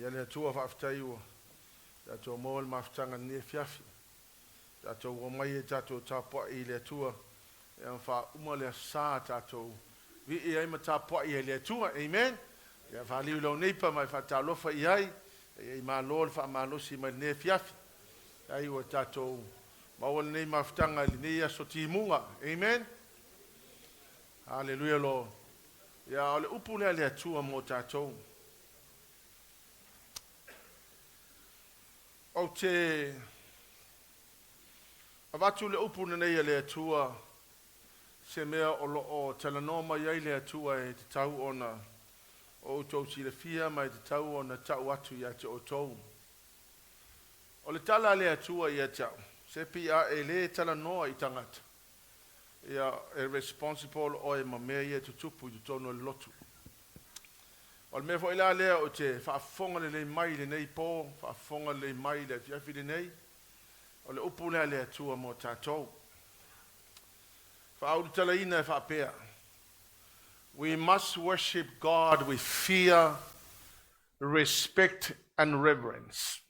ia le tua whaftai ua. Tatou mo le maftanga ni fiafi. Tatou o mai e tatou tapua i le tua. Ia wha uma le sa tatou. Vi i ai ma tapua i le tua. Amen. Ia wha liu lau neipa mai wha talofa i ai. Ia i ma lol wha ma losi mai ne fiafi. Ai ua tatou. Maua nei maftanga li nei aso timunga. Amen. Hallelujah lo. Ia ole upu le tua mo tatou. O te avatu le upu nei le tua se mea o talanoma iai le tua e te tau ona o tau si le fia mai te tau ona tau atu ia te o tau. O le tala le tua ia tau. Se pia e le talanoa i tangata. Ia e responsible o e mamea ia tutupu i tono le lotu. O le mea fo ila lea o te whaafonga le mai le nei pō, whaafonga le mai le fiafi le nei. O le upu lea tua mo tātou. Whaaudu tala ina e whaapea. We must worship God with fear, respect and reverence.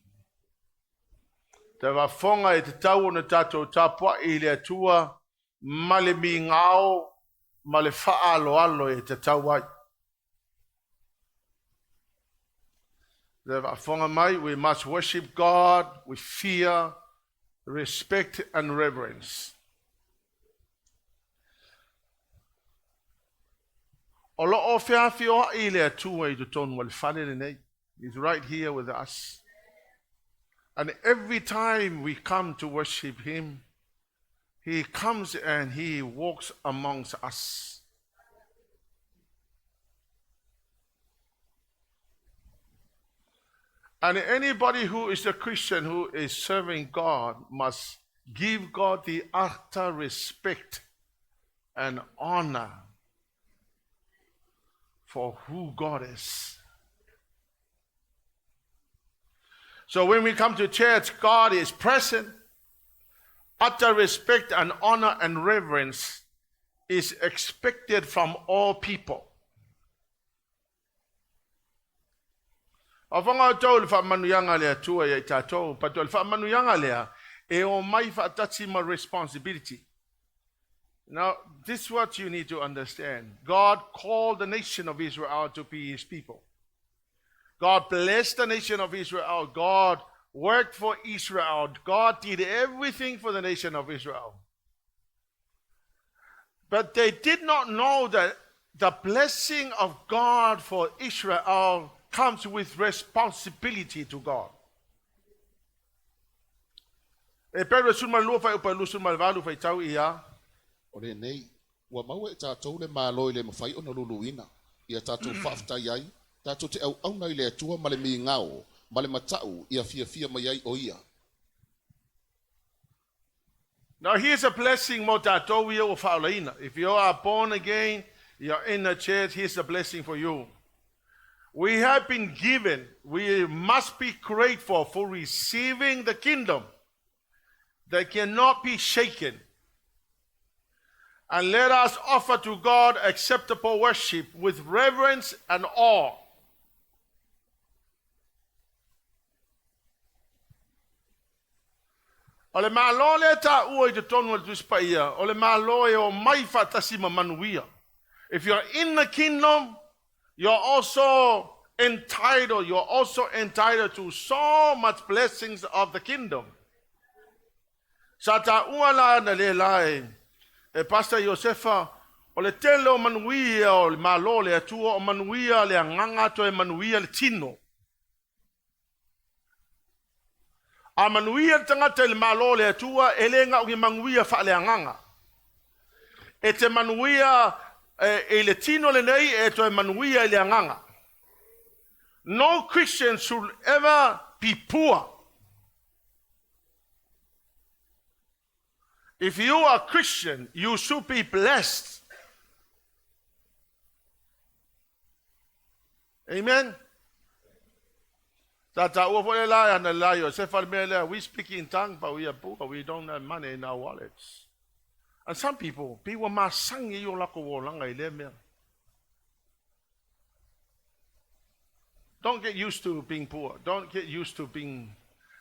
Te whaafonga e te tau o na tātou tāpua i le tua, ma le mi ngao, ma le whaalo alo e te tau ai. We must worship God with fear, respect, and reverence. He's right here with us. And every time we come to worship Him, He comes and He walks amongst us. And anybody who is a Christian who is serving God must give God the utter respect and honor for who God is. So when we come to church, God is present. Utter respect and honor and reverence is expected from all people. Avanga tau le whaamanuyanga lea tua ia i tātou, pato le whaamanuyanga lea e o mai whaatatima responsibility. Now, this is what you need to understand. God called the nation of Israel to be His people. God blessed the nation of Israel. God worked for Israel. God did everything for the nation of Israel. But they did not know that the blessing of God for Israel comes with responsibility to God. Eperu sunma lua fai upa lusunma valu fai tau ia. Ore nei, wa mau e tātou le māloi le mawhai o na luluina. Ia tātou whaaftai ai, tātou te au nei le atua ma le mi ngao, ma le matau ia fia mai ai o ia. Now here's a blessing mo tātou ia o whaolaina. If you are born again, you're in the church, here's a blessing for you. We have been given, we must be grateful for receiving the kingdom that cannot be shaken. And let us offer to God acceptable worship with reverence and awe. Ole malo le ta ua I te tonu le tuspaia. Ole malo e o mai fatasima manuia. If you're in the kingdom, you're also entitled to so much blessings of the kingdom. Sata uala na le lai e Pastor Josefa o le tele o manuia o le malo le atua o manuia le anganga to e manuia le tino. A manuia tangata le malo le atua e le nga o manuia fa le anganga. E te manuia e le tino le nei e to e manuia le anganga. No Christian should ever be poor. If you are Christian, you should be blessed. Amen. We speak in tongues, but we are poor. We don't have money in our wallets. And some people masangi yo lako wolanga ile mea. Don't get used to being poor. Don't get used to being...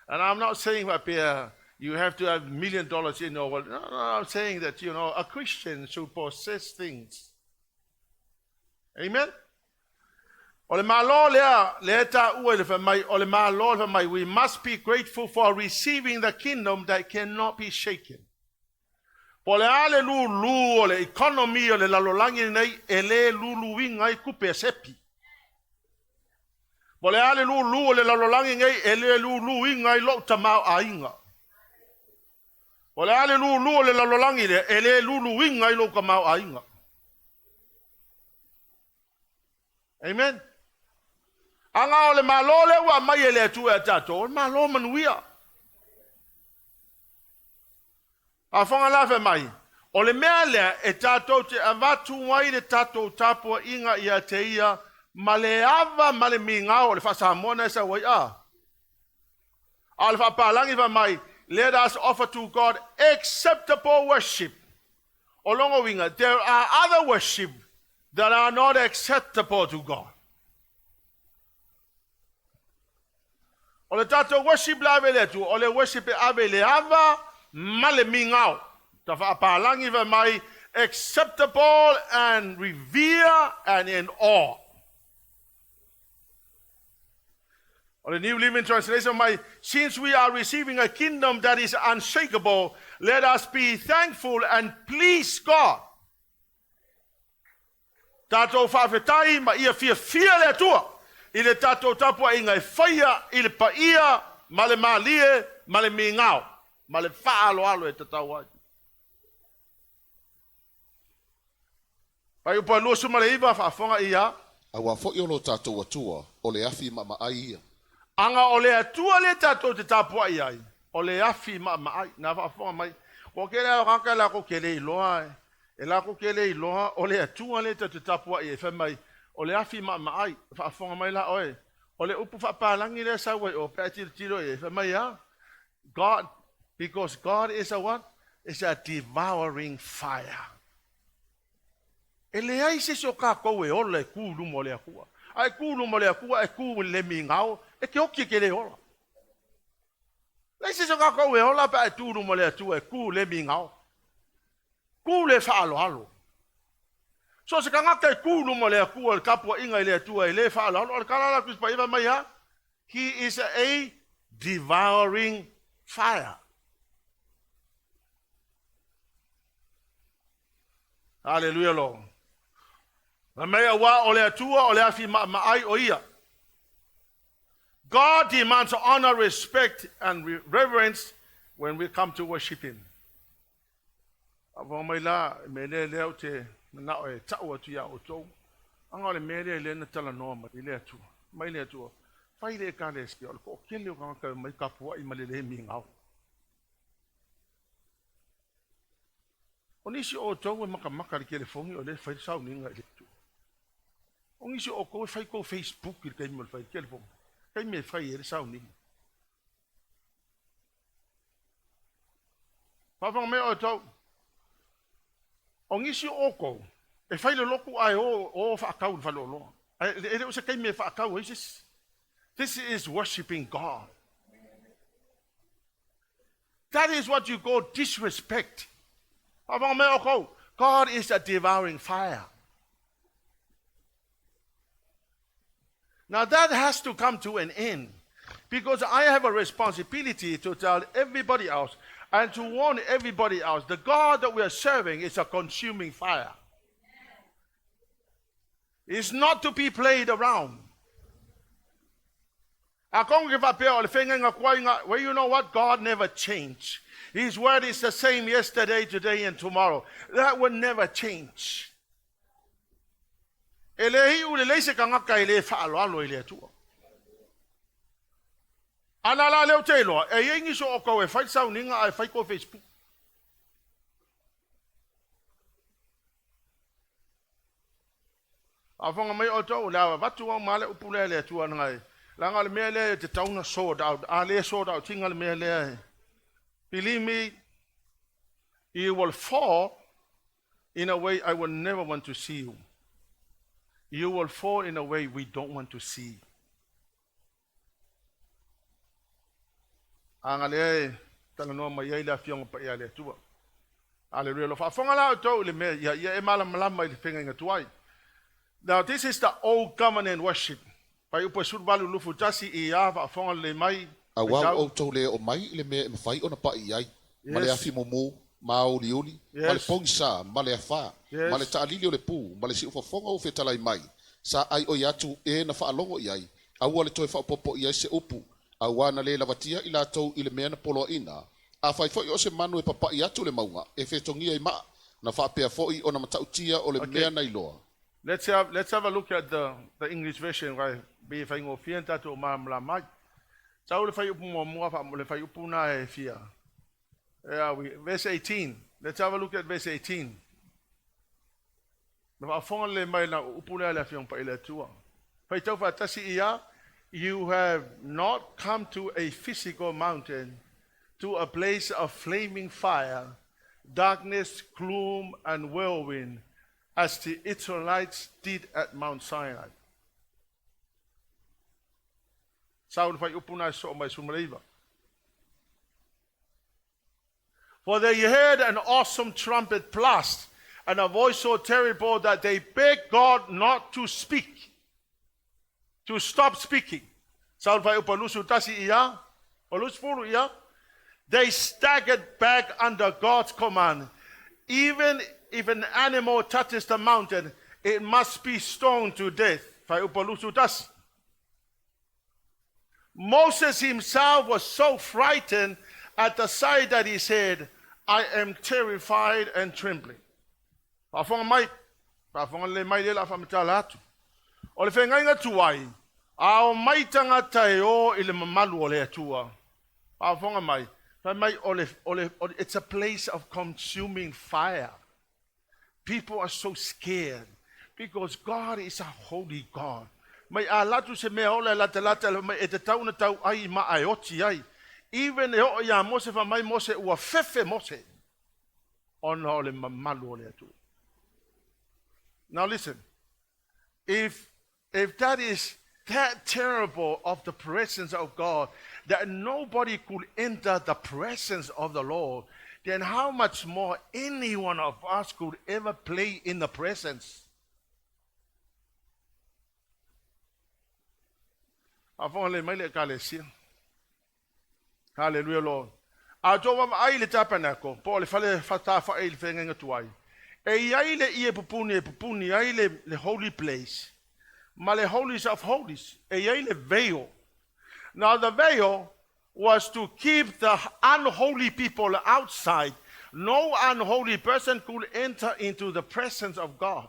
And I'm not saying up here you have to have $1 million in your wallet. No, I'm saying that, a Christian should possess things. Amen? We must be grateful for receiving the kingdom that cannot be shaken. Po le ale lu o le economy o le lalolangi nei e le luluinga I kupe sepi. Po le ale lu o le lalolangi nei e le luluinga I lo tamau ainga. Po le ale lu o le lalolangi le e le luluinga I lo kamau ainga. Amen. Anga o le malo le wa mai e le tu e tato, o malo manuia. A whanga lawe mai, o le mea lea e tato te avatu wai le tato tapua inga ia te ia, ma le ava ma le mingao o le whasamona e sa wai a. A le whapalangi wa mai, let us offer to God acceptable worship. O longo winga, there are other worship that are not acceptable to God. O le tato worship lawe le tu, o le worship e ave le ava, male mingao. Ta whaapalangi wa mai, acceptable and revere and in awe. O the New Living Translation mai, since we are receiving a kingdom that is unshakable, let us be thankful and please God. Tato whawhetai ma ia fia le tua. I le tato tapua inga e whaia, I le paia, ma le malie, ma le mingao. Ma le whaalo e tatau ai. Pai upa lua suma le iwa whaafonga ia. Awa fo'i o lo tātou atua, o le afi ma ia. Anga o le atua le tatou te tapua ai. O le afi ma ai. Na whaafonga mai. Ko ke lea kaka la ko ke le iloa e. E la ko ke le iloa, o le atua le te tapua ai. E whamai, o le afi ma ai. Whaafonga mai la oe. O le upu whaapalangi le sa wai o pēti tiro e. Whamai ya. God, because God is a what? Is a devouring fire. E le ai se so ka koe o le kūru mo le akua. Ai kūru mo le akua, e kūru le mingao, e ke oki ke le ola. Le se so ka koe o la pa e tūru mo le atua, e kūru le mingao. Kūru le whaalo halo. So se ka ngaka e kūru mo le akua, le kapua inga le atua, e le whaalo halo, le kalala kuspa iwa mai ha. He is a devouring fire. Hallelujah, Lord. God demands honor, respect, and reverence when we come to worship Him. Onisi o tau e maka ki le fongi o le whai sau ninga le tu. Onisi o koe whai ko Facebook ki kai mo le whai ki le fongi. Kai me whai e le sau ninga. Whawhanga mea o tau. Onisi o ko. E whai le loku ai o whaakau le whalo loa. E reo se kai me whaakau. This is worshipping God. That is what you call disrespect. God is a devouring fire. Now that has to come to an end, because I have a responsibility to tell everybody else and to warn everybody else the God that we are serving is a consuming fire. It's not to be played around. Well, you know what? God never changed. His word is the same yesterday, today, and tomorrow. That will never change. Anala leo te loa, e yengi so o koe whai sau ninga ai whai ko Facebook. A whanga mai o tau, lawa watu au male upule le tua ngai. Langa le mea le te tauna sold out, a le sold out, tinga le mea le. Believe me, you will fall in a way I will never want to see you. You will fall in a way we don't want to see. Anga le tala no mai ai la fiong pa ia le tua. Ale relo fa fonga la to le me ya e mala malama i finga nga tuai. Now this is the old covenant worship. Pai upo surbalu lufu tasi I ya fa fonga le mai. Awa o to le o mai le me fai ona pa iai. Male afi momo, maoli oli, male pongsa, male afa, male taalili o le pu, male si ufa fonga o fetalai mai. Sa ai o yatu e na fa alongo iai. Awa le toe fa popo iai se upu. Awa na le lavatia ila tau ile mea na polo ina. A fai foi o se manu e papa I atu le maunga. E fetongia I maa. Na fa pea foi o na matautia o le mea na iloa. Let's have a look at the English version, right? Be fai ngo fienta to mamla mai. Sa le fai upu mo fa le fai upu na e fia. Yeah, verse 18. Let's have a look at verse 18. Na fa fonga le mai na upu le fiong pa ile tua. Fai tau fa tasi ia. You have not come to a physical mountain, to a place of flaming fire, darkness, gloom, and whirlwind, as the Israelites did at Mount Sinai. Saul fai upuna so mai sumaliva. For they heard an awesome trumpet blast, and a voice so terrible that they begged God not to speak. To stop speaking. Saul fai upalusu tasi ia, olus furu ia. They staggered back under God's command. Even if an animal touches the mountain, it must be stoned to death. Fai upalusu tasi. Moses himself was so frightened at the sight that he said, I am terrified and trembling. Pafonga mai, pafonga le mai le la famitalatu. O le whenga inga tuai, a o mai tangata e o I le mamalu o le atua. A whonga mai, it's a place of consuming fire. People are so scared because God is a holy God. Mai a latu se mea ole lata mai e te tau na tau ai ma ai oti ai. Even e o ia mose fa mai mose ua fefe mose. Ona ole mamalu o le atua. Now listen, if that is that terrible of the presence of God, that nobody could enter the presence of the Lord, then how much more any one of us could ever play in the presence? Hallelujah, Lord. A towa ai le tapanako, po le fale fata fa ai le fenga tuai. E ai le ie pupuni ai le holy place. Ma le holies of holies. E ai le veil. Now the veil was to keep the unholy people outside. No unholy person could enter into the presence of God.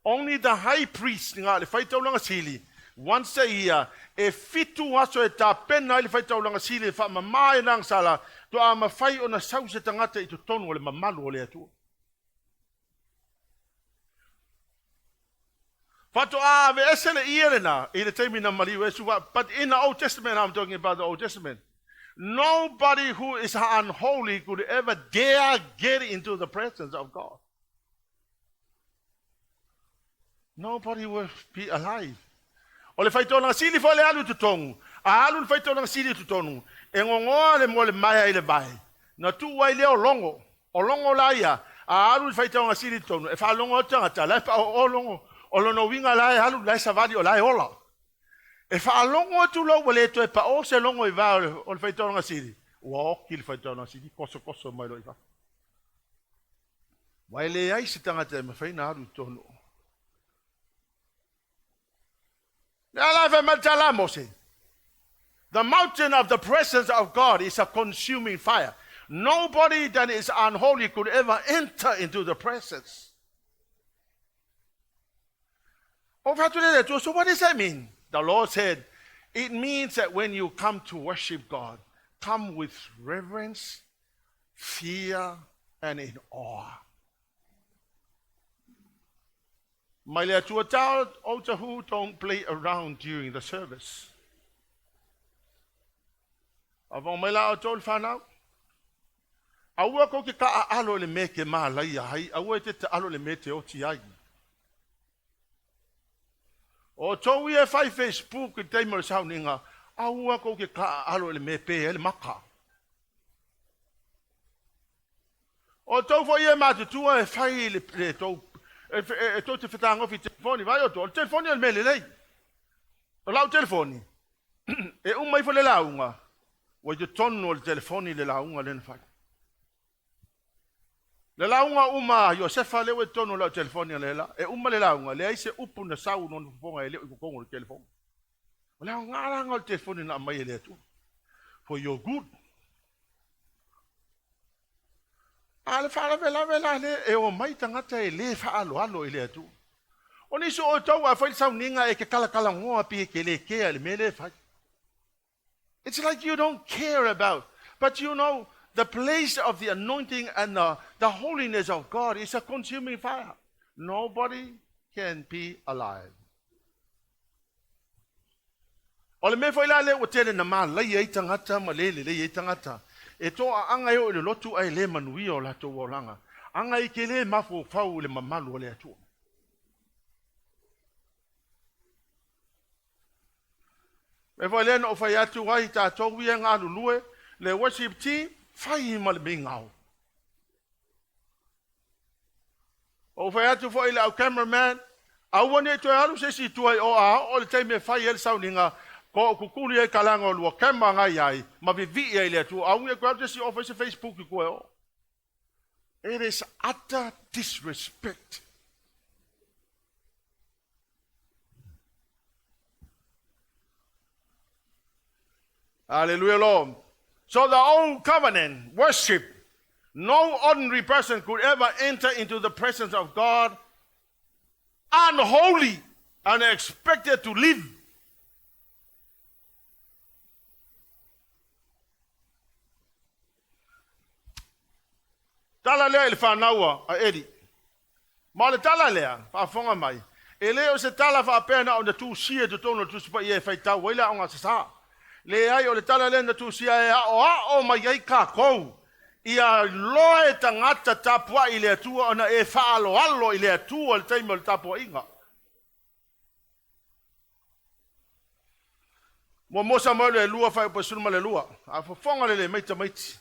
Only the high priest, nga le faitau langa sili, once a year, e fitu aso e ta pena le faitau langa sili, fa mamai nang sala, to a mawhai o na sause tangata I to tonu o le mamalu o le atua. Fato ave esele ierena in the time in Mali, but in the Old Testament, I'm talking about the Old Testament. Nobody who is unholy could ever dare get into the presence of God. Nobody will be alive. O le faito na sili fa le alu tutongu. A alu le faito na sili tutongu. E ngongoa le mo le mai le bai. Na tu wai le o longo. O longo la ia. A alu le faito na sili tutongu. E fa longo tangata. La fa o longo. O lono winga la alu la savadi o la ola. E fa longo tu lo wale to e pa o se longo I va o le faito na sili. Wa ki le faito na sili koso mai lo I va. Wai le ai se tangata me fa ina alu tonu. The mountain of the presence of God is a consuming fire. Nobody that is unholy could ever enter into the presence. So what does that mean? The Lord said, it means that when you come to worship God, come with reverence, fear, and in awe. My little child, who don't play around during the service. Avant my little child found out. I work okay ka alo le make ma la ya hai. I work it alo le mete o ti ai. O to we e fai Facebook te mo sauninga. Aua ko ke ka alo le mepe le maka. O tau fo ia matutua e fai le tau e tau te whetanga fi telefoni vai o tau. Telefoni al mele lei. O lau telefoni. E umai fo le launga. O i te tonu o le telefoni le launga le fai. Le launga uma Josefa le o tonu lau telefoni le la. E uma le launga le aise upu na sau non fonga e le o kongo le telefoni. O lau ngaranga o telefoni na mai le tu. For your good. Ale fala vela le e o mai tangata e le fa alo i le tu. O ni so o tau a fai sau ninga e ke kala ngoa pi ke le ke ale me le fai. It's like you don't care about, but you know the place of the anointing and the holiness of God is a consuming fire. Nobody can be alive. O le me fai la le o tele na ma la ye tangata ma le ye tangata. E toa anga yo le lotu ai le manui o la to wolanga. Anga I ke le mafo fau le mamalu o le atu. Me foi le no fai atu wai ta tau ia ngā lulue le worship team fai ma le mingau. O fai atu foi le au cameraman au wane to alu se si tuai o le taime fai el sauninga ko kukuli e kalanga o lua kema ngai ai, ma vivi e le tu, au e kwa si office Facebook ko e. It is utter disrespect. Hallelujah, Lord. So the old covenant worship, no ordinary person could ever enter into the presence of God unholy and expected to live. Tala lea ele whanaua a eri. Ma le tala lea, whaafonga mai. E leo se tala whaapena o na tū sia tu tono tu sipa ia whaitau, waila o ngā sasa. Le ai o le tala lea na tū sia e a o mai ai ka kou. Ia loe tangata tapua I le atua o na e whaalo alo I le atua le taimo le tapua inga. Mo Samuelu e lua whai upasunuma le lua. A whafonga le maita maiti.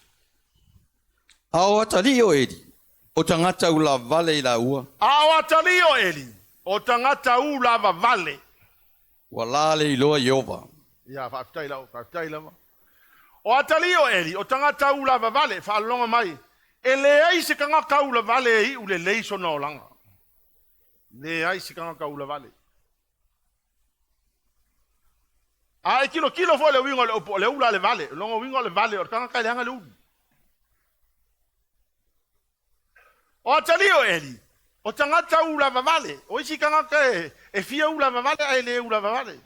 Ao atali o Eli, o tangata u la vale I la ua. Ao atali o Eli, o tangata u la vale. Wa lale I loa Yehova. Ia, whaafitai lau. O atali o Eli, o tangata u la vale, whaalonga mai. E le ai se kanga kau la vale I u le leiso na o langa. Le ai se kanga kau la vale. A e kilo fo le wingo le ula le vale, longo wingo le vale, o kanga kai le hanga le ulu. O atali o Eli, o tangata ula vavale, o isi kanga e fia ula vavale, a ele ula vavale.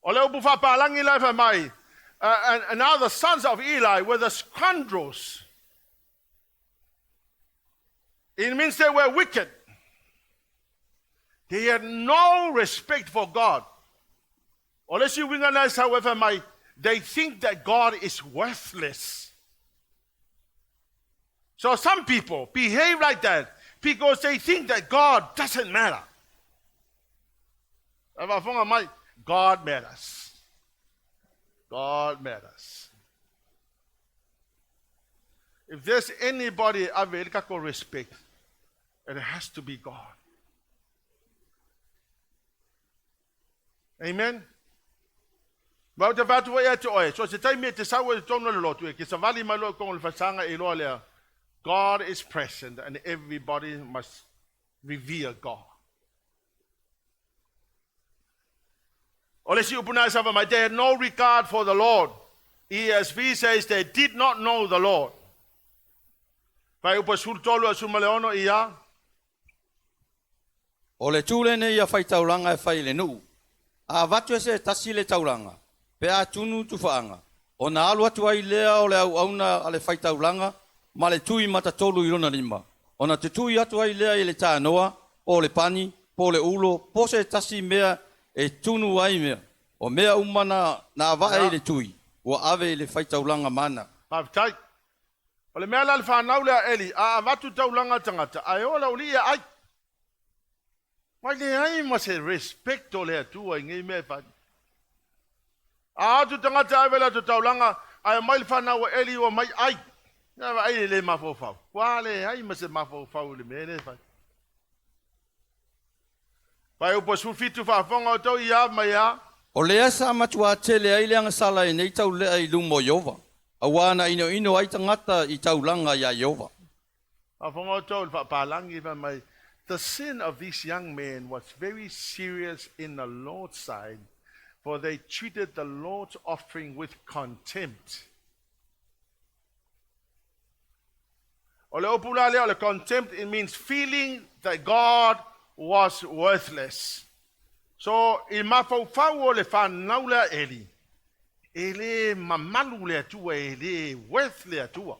O leo bufa palangi lai fa mai, and now the sons of Eli were the scoundrels. It means they were wicked. They had no respect for God. Unless you recognize, however, they think that God is worthless. So some people behave like that because they think that God doesn't matter. God matters. God matters. If there's anybody available respect, it has to be God. Amen. Ba te vatu wa te oe. So se taimi te sawa te tono le lotu e ki sa vali mai lo kong le fasanga e loa lea. God is present and everybody must revere God. Ole si upuna sa mai, they had no regard for the Lord. ESV says they did not know the Lord. Pai upa sultolu a sumaleono ia. Ole tūle ne ia whai tauranga e whai le nuu. A vatu e se tasi le tauranga. Pe a tunu tu whaanga. O na alu atu ai lea o le au auna ale whai tauranga. Ma le tui mata tolu I rona lima. O na te tui atu ai lea I le tā noa. O le pani. Po le ulo. Po se tasi mea e tunu ai mea. O mea umana na avae I le tui. O ave I le whai tauranga mana. Maftai. O le mea la le whanau lea Eli. A vatu tauranga tangata. Ai o la uli ia ai. Mai le ai ma se respecto le atua ngai me fa. Tu tangata avela tu taulanga ai mai fana wa eli wa mai ai. Na ai le mafofau. Wale ai ma se mafofau le mene fa. Pai upo sufitu fa fonga o tau ia mai ia. O lea sa matua tele ai leanga sala e nei tau lea i lumo Iova. Awana ino ai tangata i taulanga ia Iova. Fa fonga o tau fa palangi fa mai. The sin of these young men was very serious in the Lord's side, for they treated the Lord's offering with contempt. Ole opula le ole contempt, it means feeling that God was worthless. So, I mafau ole whanau lea eli. Ele mamalu lea tua, ele worth lea tua.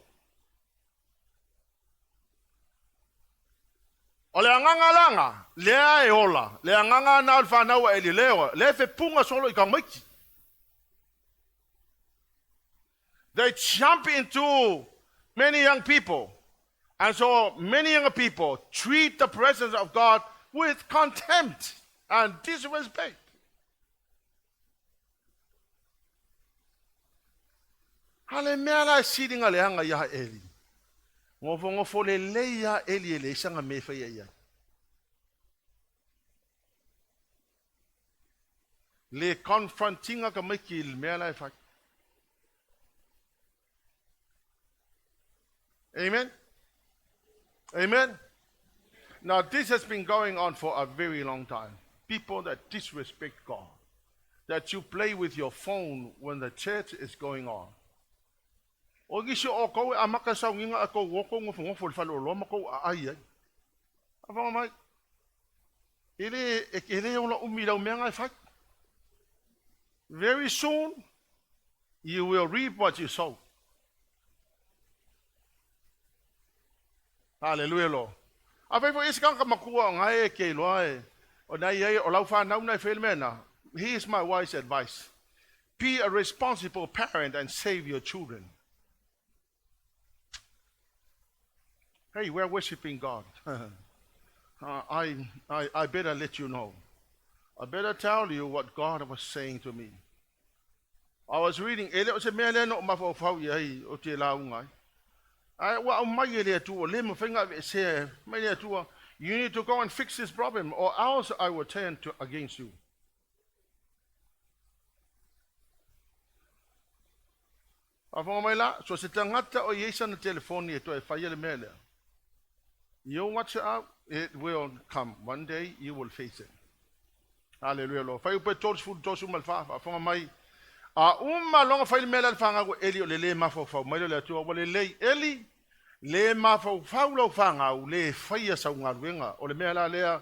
O le anganga langa, lea e ola, le anganga na whanau eli leo, le fe punga solo I ka maiki. They jump into many young people, and so many young people treat the presence of God with contempt and disrespect. Hale mea la sitting ale anga ya eli. Ngofo le leia eli ele sanga me fa ia. Le confrontinga ka meki il mea la fa. Amen. Amen. Now this has been going on for a very long time. People that disrespect God. That you play with your phone when the church is going on. O giso o ko amaka sa nginga ako woko ngofo falo lo mako ai ai. Ava mai. Ele ola umila umenga fa. Very soon you will reap what you sow. Hallelujah Lord. Ava fo iskang ka makua ngai ke loe. O nai ai o lau fa nau nai felmena. Here's my wise advice. Be a responsible parent and save your children. Hey, we're worshiping God. I better let you know. I better tell you what God was saying to me. I was reading. You need to go and fix this problem, or else I will turn against you. So se tangata o yesa na telefoni to e faya le mele. You watch it out, it will come. One day you will face it. Hallelujah Lord. Fai upe torch food torch malfa fa mai. Longa fai le mele fanga go eli le mafo fa mai le tu o le eli le mafo fa lo fanga le fai sa unga wenga o le mele le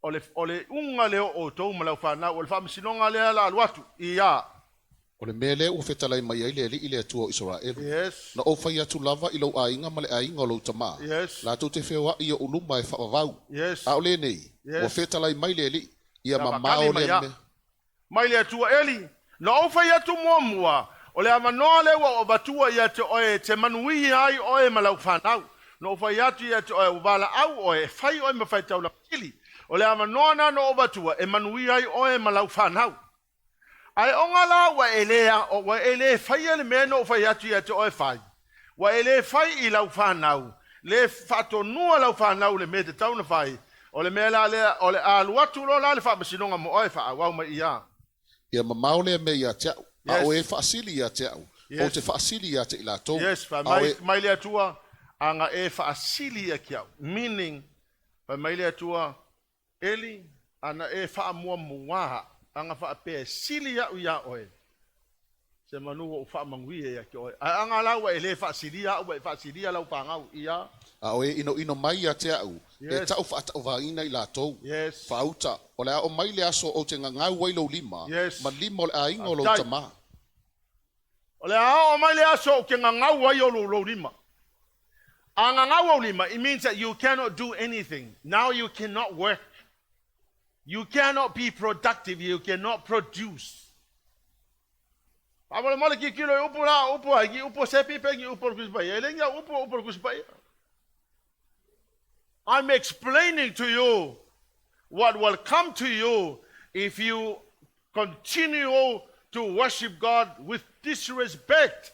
o le unga le o to mala fa na o le fa sinonga le la watu ia. O le mele o fetalai mai ai le ile atua o Israel. Yes. Na o fai atu lava I lo ainga ma le ainga o lo tama. Yes. La te whewha I o uluma e whaavau. Yes. A o le nei. Yes. O fetalai mai le li. Ia mamao le me. Mai le atua eli. Na o fai atu mua. O le amanoa le wa o batua ia te oe te manui ai oe malau whanau. Na o fai atu ia te oe o wala au oe fai oe mawhai tau la kili. O le amanoa na no o batua e manui ai oe malau whanau. Ai ongala wa elea o wa ele fai le meno fai atu ia te oe fai. Wa ele fai I lau whanau. Le fato nua lau whanau le me te tau na fai. O le mea le o le aluatu lo la le wha masinonga mo oe wha wau mai ia. Ia mamao le me ia te au. A o e whaasili ia te au. O te whaasili ia te ila tau. Yes, mai le atua anga e whaasili ia ki au. Meaning, mai le atua eli ana e wha mua muaha. Anga wha pe sili ia ia oe. Se manu o wha mangui ia ki oe. Anga lawa e le wha sili ia oe, wha sili ia lau pangau ia. A o e ino mai ia te au. E tau wha atau vaina I la tau. Yes. Wha auta. O le a o mai le aso o te ngangau wai lo lima. Yes. Ma lima o le ainga o lo tama. O le a o mai le aso o ke ngangau wai o lo lima. A ngangau o lima, it means that you cannot do anything. Now you cannot work. You cannot be productive. You cannot produce. I'm explaining to you what will come to you if you continue to worship God with disrespect.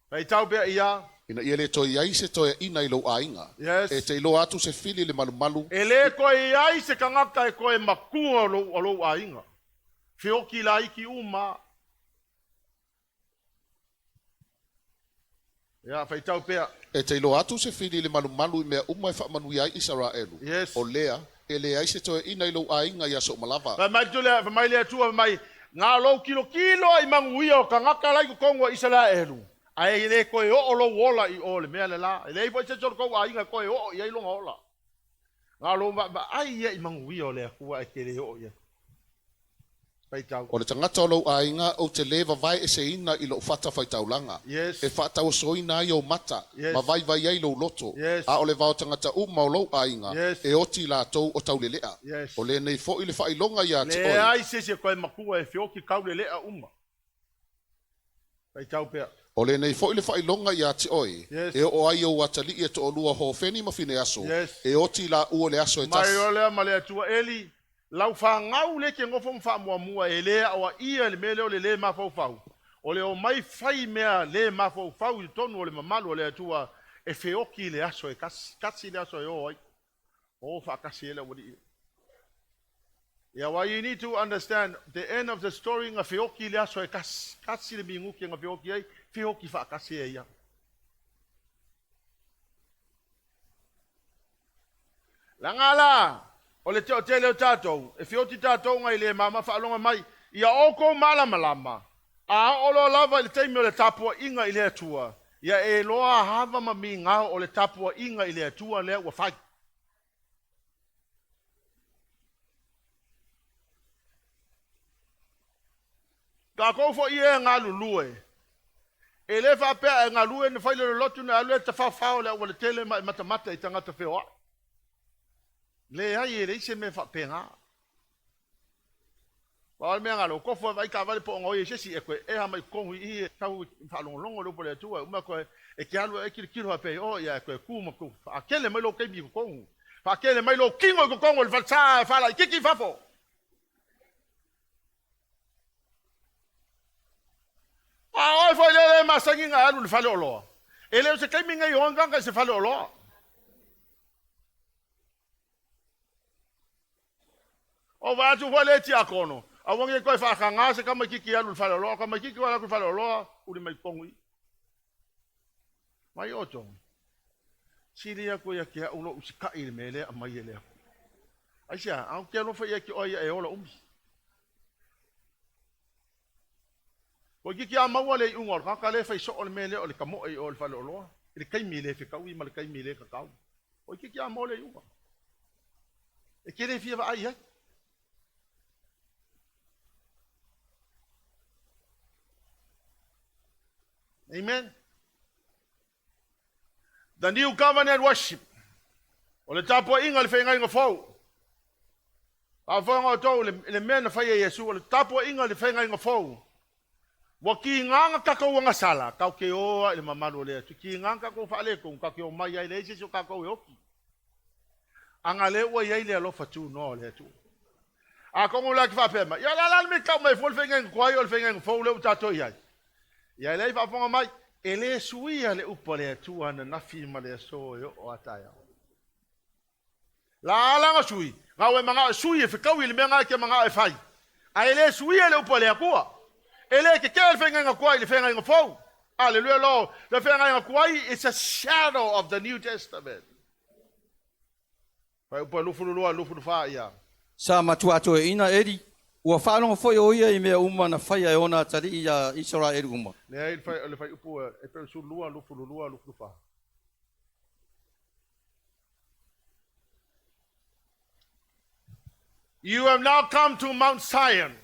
Pai tau bea ia. Ina ia le toi ai se toi ina ilo ainga. Yes. E te ilo atu se fili le malu. E le koe ai se kangaka e koe makua o lo ainga. Whioki la iki uma. Ia, pai tau pea. E te ilo atu se fili le malu mea umai whaamanu ai Israelu. Yes. O lea, e le ai se toi ina ilo ainga ia so malava. Mai le atua mai. Ngā lo kilo ai manguia o kangaka lai kukongo Israelu. Ai le koe o lo wola I o le mea le la. E le ipo se toro kou ainga koe o I longa ola. Ngā lo ai ia I manguia o le akua e kere o ia. Pai tau. O le tangata o lo ainga o te leva vai e se ina I lo fata fai taulanga. Yes. E fata o soina ai o mata. Yes. Ma vai ai lo loto. Yes. A o le vao tangata uma o lo ainga. Yes. E oti la tou o taulelea. Yes. O le nei fo I le fai longa ia te Le oi. ai se koe makua e whioki kaule lea uma. Pai tau pea. O le nei fo I le fai longa ia te oi. Yes. E o ai o watali e to o lua ho feni ma fine aso. Yes. E oti la ua le aso e tas. Mai o lea ma le atua Eli. Lau whangau le ke ngofo mwha mua e lea o ia le mele o le mafau. O le o mai fai mea le mafau I tonu o le mamalu o le atua e whioki le aso e kasi le aso e o ai. O whakasi ele wadi ia. Yeah, well, you need to understand the end of the story nga whioki le aso e kasi le minguki nga whioki ai, whioki whakasi e ia. Langala, o le teo tele o tātou, e whioti tātou ngai le mama whaalonga mai, ia oko malama. A olo lava I le teimi o le tapua inga I le atua. Ia e loa hava mami ngā o le tapua inga I le atua lea ua whai. Ka kou fo ia ngā lulue. E le whapea e ngā lue ne whaile le lotu ne alue te whawhao lea ua le tele matamata I tangata whioa. Le ai e reise me whapea ngā. Wa mea ngalo kofo vai ka vale po ngoi sesi e koe e ha mai kongu I tau whalongolongo lupo le atua uma koe e ke alu e kilo hape o ia koe kuma ku akele mai lo keimi kongu akele mai lo kingo ko kongu le falsa fala kiki fafo oi foi le masangi nga alu le fale olo ele se keimi ngai onga nga se fale olo o va tu vole ti akono awangi koe whakanga se kama kiki alu whale loa, kama kiki wala ku whale loa, uri mai kongui. Mai oto. Siri a koe a kia ulo usika I le mele a mai ele ako. Aisia, au kia lofa ia ki oia e ola umi. Koe kiki a maua le iunga, kaka le fai so o le mele o le kamo e o le whale loa. I le kaimi le whikau I ma le kaimi le kakau. Koe kiki a maua le iunga. E kere fia wa ai hai. Amen. The new covenant worship. O le tapua inga le whainga inga whau. A whainga o tau le mea na whaia Yesu. O le tapua inga le whainga inga whau. Wa ki nganga kakau anga sala. Kau ke oa le mamaru o lea. Ki nganga kakau whaale kong. Kau ke o mai ai le ese so kakau e oki. Anga le ua iai le alofa tu no le tu. A kongo la ki whapema. Ia la me kau mai fol whainga inga kwai o le whainga inga whau le utato iai. Ia lei whaponga mai, e le suia le upa le atua na nafi ma le so o ataya. La alanga sui, ngau e manga sui e whikau I le mea ngai ke manga e whai. A e le suia le upa le akua. E le ke kea le whenga inga kuai le whenga inga whau. Hallelujah lo, le whenga inga kuai is a shadow of the New Testament. Pai upa lufurulua, lufurufaa ia. Sa matua atu e ina eri. Ua whanonga foi o ia I mea uma na whaia e ona tari I a Israel uma. Le fai upu Eperu sulua, lufurulua, lufurufa. You have now come to Mount Zion,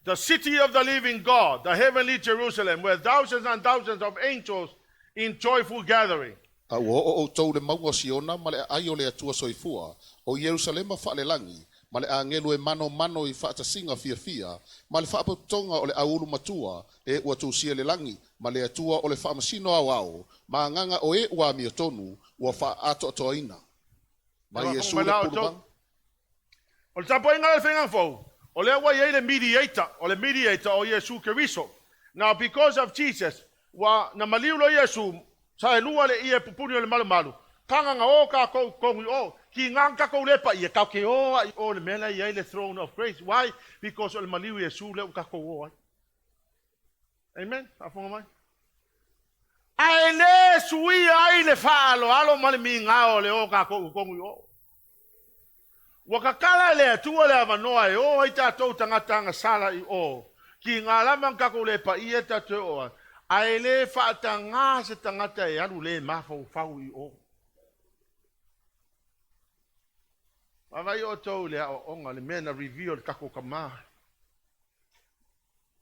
the city of the living God, the heavenly Jerusalem, where thousands and thousands of angels in joyful gathering. A o tau le maunga siona ma le ai o le atua soifua o Yerusalema whaalelangi ma le angelu e mano I whaatasinga fia, ma le whaapatonga o le aulu matua e ua tūsia le langi, ma le atua o le whaamasino au, ma nganga o e ua mia tonu, ua wha ato atoina. Ma Yesu le pulubang. O le tapo inga le whengang fau, o le awa le mediator o Yesu Keriso. Now because of Jesus, wa na maliu lo Yesu, sa e lua le ia pupuni o le malu. Kanga nga o ka kongi o, ki ngang ka kou lepa ia kau ke o le mela ia le throne of grace. Why? Because o le maliu Yesu le ka kou o. Amen? Afonga mai? Ai le sui ai le falo, alo mali mi ngao le o ka kongi o. Wakakala le atua le amanoa e o hei tātou tangata sala I o. Ki ngā lamang kako le pa ia tātou oa. Ai le whaata ngā se tangata e alu le mafau fau I o. Awai o tau le a onga le mena reveal kako kama.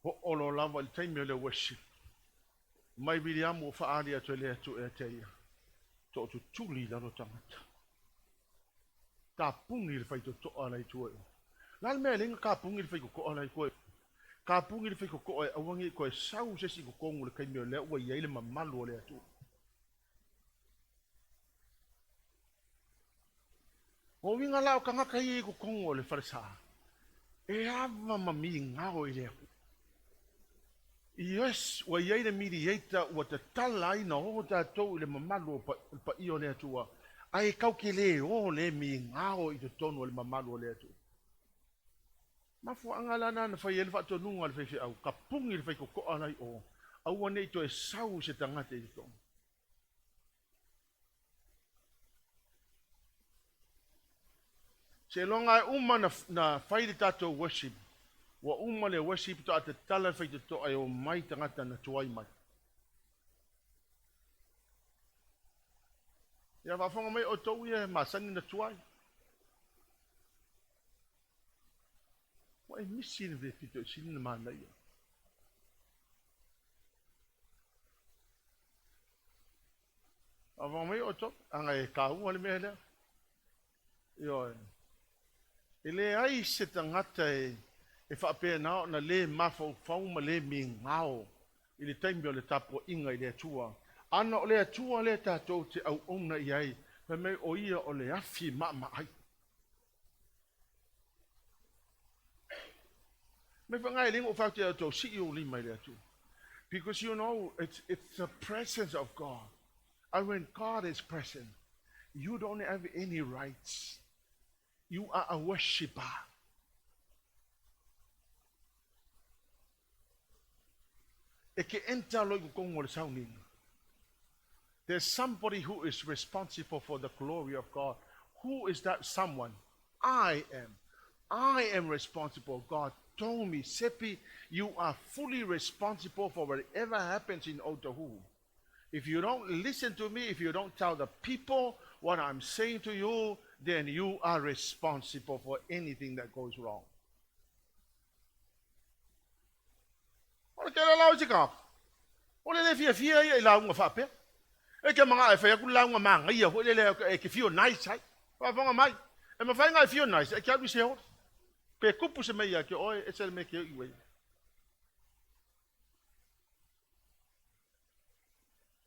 Ho olo lava le taimi o le worship. Mai bili amu whaari atu le atu e te ia. Tō tu tuli lalo tangata. Ka pungi le fai to ala I tuai. Lal mea linga ka pungi le fai ko ala I koe. Ka pungi le fai ko koe awangi koe sau se si ko kongu le kaimio le ua ia ile mamalu o le atu. O winga lao ka ngaka I ko kongu o le farisa. E ava mami ngao I le aku. Yes, ua ia ile mediator ua te tala ina o tātou ile mamalu o pa I o le atua. Ai kau ke le o le mi ngao I te tonu o le mamalu o le atu. Mafu angalana na fai ele whato nunga le fai au. Ka pungi le fai ko alai o. Au ane I to e sau se tangate I tonu. Se longa e uma na fai le tato worship. Wa uma le worship to ate tala fai te to ai o mai tangata na tuai mai. Ia wafonga mai o tau ia masani na tuai. Wa e misi ni ve pito sini na mana ia. Wafonga mai o tau, anga e kau ale mea lea. Io ele ai se tangata e whapea nao na le mafau fauma le mi ngao. Ile taimio le tapo inga I le atua. Ana o le atua le tātou te au ona I ai, pe mei o ia o le afi maa ai. Me whangai lingo whau te atou si I o lima I le atua. Because you know, it's the presence of God. And when God is present, you don't have any rights. You are a worshipper. E ke enta loi ko kongo le sauninga. There's somebody who is responsible for the glory of God. Who is that someone? I am. I am responsible. God told me, Sepi, you are fully responsible for whatever happens in Otahu. If you don't listen to me, if you don't tell the people what I'm saying to you, then you are responsible for anything that goes wrong. Ora ke la o tika. Ora le fia ia la unha fape. E ke manga e fa ku la unha manga ia ho le e ke fio nice ai. Fa fonga mai. E ma fa nga fio nice e ke alu se ho. Pe kupu se mai ke oi e se me ke iwe.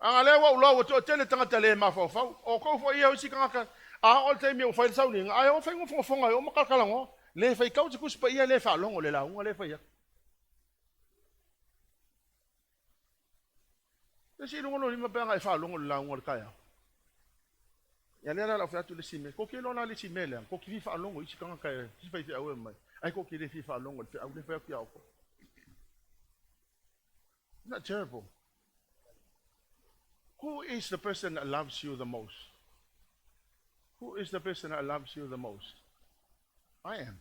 Anga le wa lo to tele tanga tele ma fa fa. O ko fo ia o sika ka. A o te me o fa sa ni. Ai o fa ngo fonga o ma ka kala ngo. Le fa ka o ku spa ia le fa longo le la unha le fa ia. Si longo lima banga e fa longo la ngol kaya. Ya le la fa tu le sime. Ko ke lona le sime le. Ko ki fa longo I kanga kaya. Si fa te awe mai. Ai ko ki le fa longo fe au le fa ki au ko. Not terrible. Who is the person that loves you the most? Who is the person that loves you the most? I am.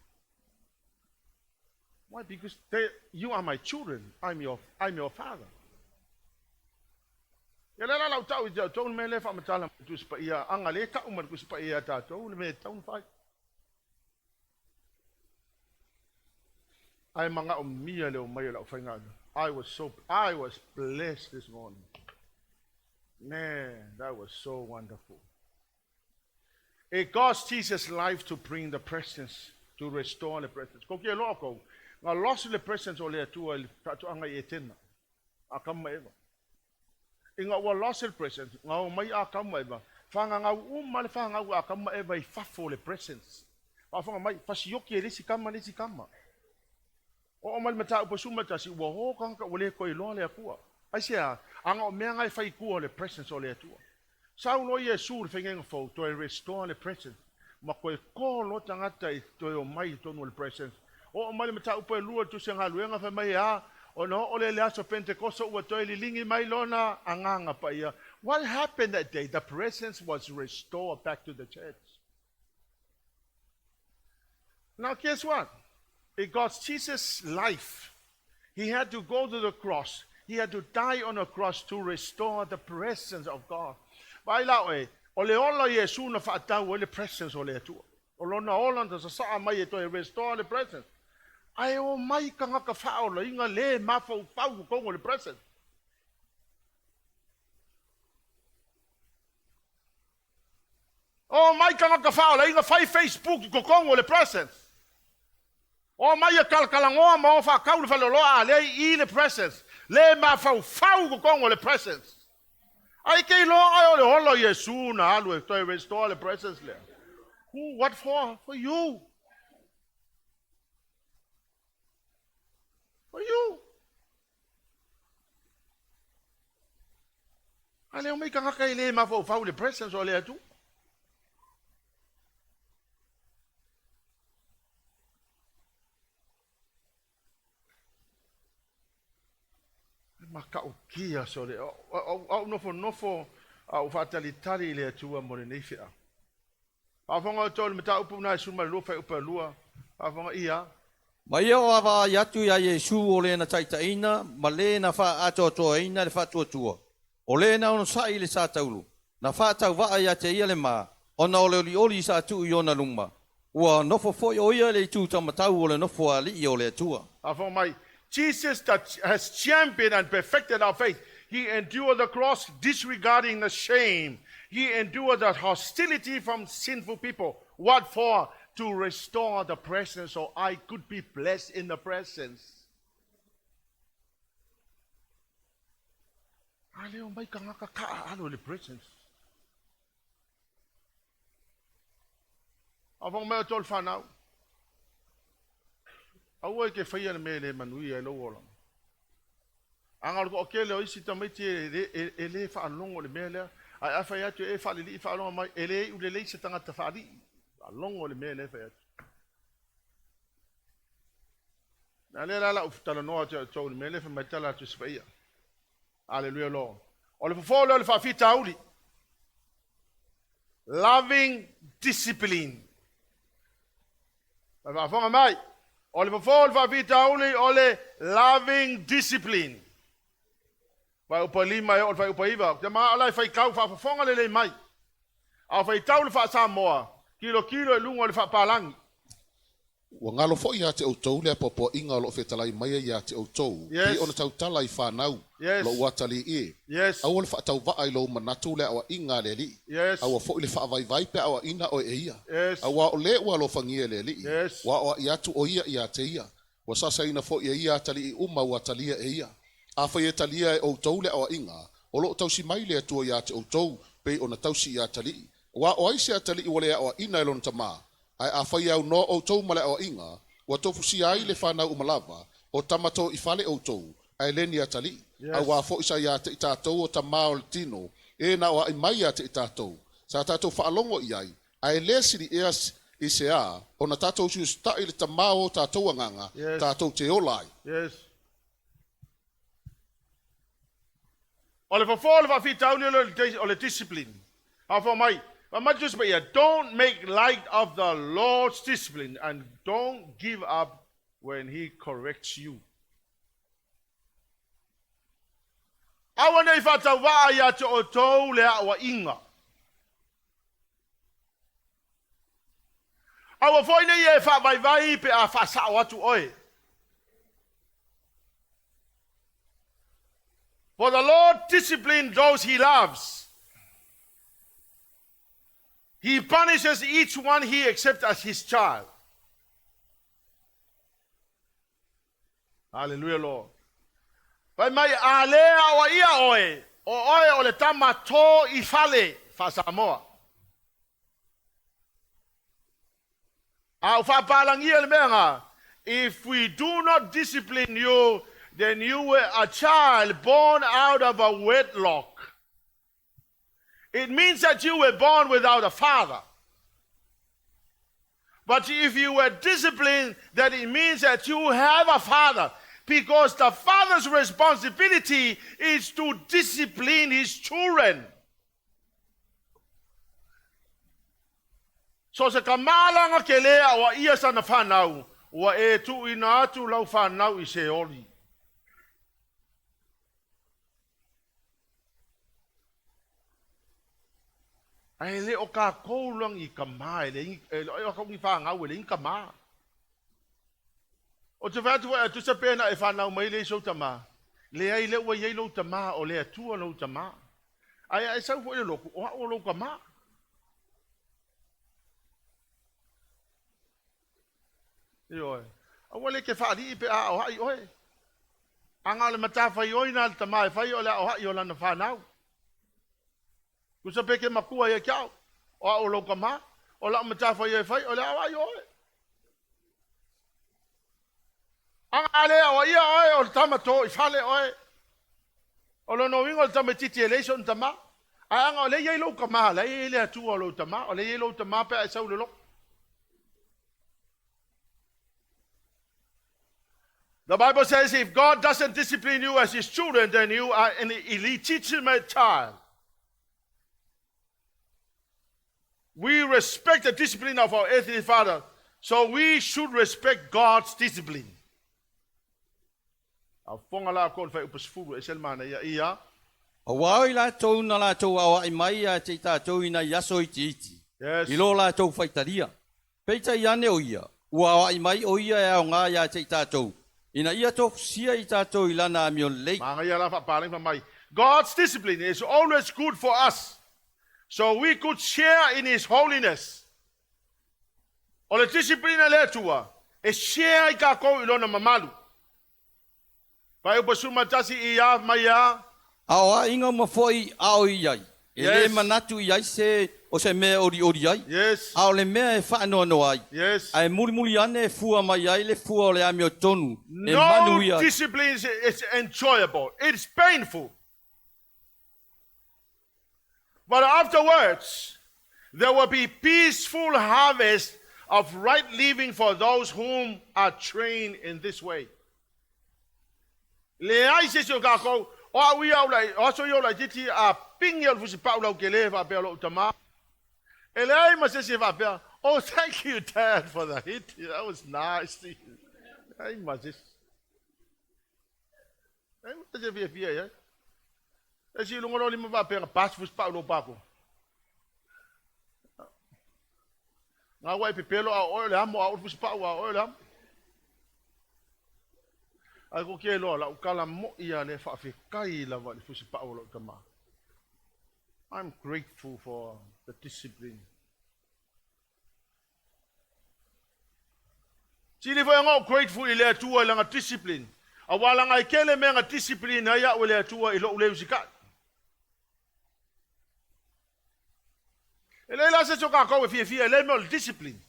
Why? Because you are my children. I'm your father. Ya la la tau I tau me le fa matala tu spa ia anga le ka umar ku spa ia tau le me tau fai. Ai manga o mia le o mai la fainga. I was blessed this morning. Man, that was so wonderful. It cost Jesus' life to bring the presence to restore the presence. Ko kia loa ko, ngā lost the presence o le atua i tatuanga i e tena. A kama eva. I ngā ua lost the presence, ngā o mai a kama eva. Whanga ngā umma le whanga ngā a kama eva i whafo le presence. Whanga mai, whasioki e lesi kama. O mai mata upa sumatasi, ua ho kanga wale koe loa le akua. Ai sea, anga o mea ngai whai kua le presence o le atua. Sau no Yesu le whengenga fau, to e restore le presence. Ma koe ko lo tangata i to e o mai tonu le presence. O mai mata upa e lua tu se ngā luenga wha mai a, o no ole le aso Pentecosta ua to e li lingi mai lona anganga pa ia. What happened that day? The presence was restored back to the church. Now guess what? In God's Jesus' life, he had to go to the cross. He had to die on a cross to restore the presence of God. Vai lau e, o le ola Yesu na whaatau o le presence o le atua. O lona olanda sa saa mai e to e restore the presence. Ai o mai ka ngaka whao la inga le mawhau whau kongo le presence. O mai ka ngaka whao la inga whai Facebook ko kongo le presence. O mai a kalkalangoa ma o whakau le whaloloa le I le presence. Le mawhau whau ko kongo le presence. Ai kei lo ai o le holo Yesu na alu e to restore the presence le. Who? What for? For you. For you. Ai le o mei ka ngaka I le mawhau whau le presence o le atu. Maka o kia so le au nofo au fatalitari le atua mo le neifea. A whanga tōle me ta upu na suma lo fai upa lua. A whanga ia. Mai o awa yatu ya Yesu o le na taitaina, ma le na wha ato toaina le wha tuatua. O le na ono sai le sa taulu. Na wha tau waa ya te ia le maa. O na ole oli sa tu i ona luma. Ua nofo foi o ia le tu tamatau o le nofo a li i o le atua. A whanga mai. Jesus that has championed and perfected our faith. He endured the cross disregarding the shame. He endured the hostility from sinful people. What for? To restore the presence so I could be blessed in the presence. Aleo mai ka ngaka ka alo le presence. Avong mea tol whanau. Aua ke whaia na mele manui e lo ola. Angaru ko ke leo isi tamaiti e le whaalongo le mele. Ai a whai atu e whaalili I whaalongo mai. E le ule leise tangata whaali. Alongo le mele whai atu. Na le lala ufutala noa tau le mele whai maitala atu sipaia. Aleluia lo. O le whafolo le whawhita auli. Loving discipline. Whawhonga mai. O le whafolo whawhita auli o le loving discipline. Wai upa lima e o wai upa iwa. Te maa alai whai kau whawhonga le mai. A whai tau le wha Samoa. Kilo e lungo le wha palangi. Ua ngalo fo ia te outou le popo inga lo fetalai mai ia te outou. Yes. Ki ona tau tala I whanau. Yes. Lo watali e. Yes. Au le whaatau vaa I lo manatu le awa inga le li. Yes. Au fo le whaavai pe awa ina o e ia. Yes. Au o le ua lo fangie le li. Yes. Wa o iatu o ia te ia. Wa sasa ina fo ia tali I uma ua talia e ia. A whai e talia e outou le awa inga. O lo tausi mai le atua ia te outou. Pe ona tausi ia tali. Wa o aise a tali I wale awa ina elon tamaa. Ai a whai au no outou male awa inga. Wa tofu si ai le whanau umalava. O tamato I whale outou. Ai leni a tali. Yes. Au wa fo isa ia te tātou o tamao le tino. E na o ai mai a te tātou. Sa tātou whaalongo I ai. Ai le siri eas I se a. O na tātou si ustai le tamao o tātou anganga. Yes. Tātou te olai. Yes. O le whafolo whawhita auli o le discipline. Hawha mai. But much just here, don't make light of the Lord's discipline and don't give up when He corrects you. Awa nei whatawa ia te o tau le awa inga. Awa foi nei e whawaiwai pe a whasao atu oe. For the Lord disciplines those He loves. He punishes each one He accepts as His child. Hallelujah, Lord. Pai mai a lea o ia oe. O oe o le tama tō I fale fa Samoa. A whapalangia le mea. If we do not discipline you, then you were a child born out of a wedlock. It means that you were born without a father. But if you were disciplined, then it means that you have a father. Because the father's responsibility is to discipline his children. So se kamalanga ke lea wa ia sana whanau, wa e tu ina atu lau whanau I se oli. Ai le o ka koulang I kama, le o ka ngi whangau le inka maa. O te whātua e tu sa pēna e whanau mai le so tama. Le ai le ua iei lo tama o le atua lo tama. Ai sau fo e loku, o lo kama. Ioi. Awa le ke whaari I pe a o hai oe. Anga le mata whai oina le tama e whai o le o hai o lana whanau. Kusa peke makua e kiao. O lo kama. O la mata whai e whai o le o hai oe. Anga le o ia oe o le tama tō I whale oe. O lo no wingo le tama titi e leiso n tama. Anga o le iei lo kama. Le iei le atua o lo tama. O le iei lo tama pe a sau le lo. The Bible says if God doesn't discipline you as his children, then you are an illegitimate child. We respect the discipline of our earthly father, so we should respect God's discipline. Fonga la kon fai upasfuru e selmana ia. O wai la tau na la tau awa I mai a te tātou ina yaso I te iti. Yes. I lo la tau whaitaria. Peita I ane o ia. Ua awa I mai o ia e ao ngā ia te tātou. Ina ia tō sia I tātou I lana a mio lei. Manga ia la whaparing pa mai. God's discipline is always good for us, so we could share in his holiness. O le disciplina le tua, e share I ka kou I lona mamalu. Pai upa sumatasi I ia mai ia. Awa inga mafoi ao I ai. E le manatu I ai se o se mea ori ai. Yes. Ao le mea e whaanoa no ai. Yes. Ai muri ane e fua mai ai le fua o le ame o tonu. E manu No ai. discipline is enjoyable. It's painful. But afterwards, there will be peaceful harvest of right living for those whom are trained in this way. Le ai se so ka ko o wi au lai o so yo lai titi a pingel fusi paulo ke le va pe lo tama. E le ai ma se va pe. Oh, thank you, Dad, for the hit. That was nice. Ai ma se. Ai ma se via ya. E si lungo no lima va pe pas fusi paulo papo. Na wai pe pelo a o le amo a fusi paulo a o le amo. Ai ko ke lo la ukala mo ia le fa fe kai la va le fusi paulo kama. I'm grateful for the discipline. Sili fa ngo grateful ile tua la discipline. Awala ngai kele me nga discipline ya ole tua ilo ule usika. Ele la se choka ko fi ele me discipline.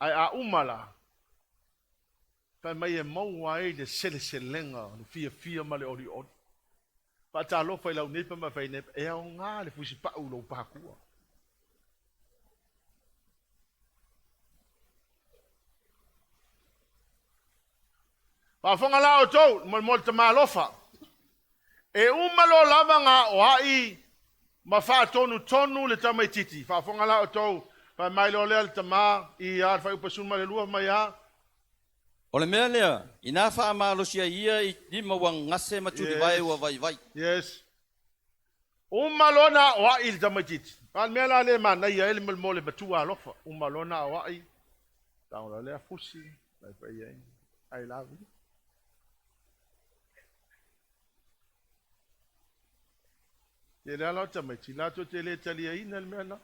Ai a umala. Fa mai e mau ai de seleselenga le fia male ori ori. Pa ta lo fa la nepa ma fa ne e o nga le fusi pa ulo pa ku. Pa fonga la o to mo te malofa. E umalo lava nga o ai ma fa tonu le tamaititi. Fa fonga la o to pa mai lo le tama I ar fa upasun ma le lua mai ya. O le mea lea, ina wha amalosia ia I lima wang ngase maturi vai ua vai. Yes. Umalona o ai le tamaititi. Pa mea la le mana ia ele mo le matua alofa. Umalona o ai. Taula le fusi. Lai pa ia. I love you. Te rea lau tamaiti, la to te le talia ina le mea na.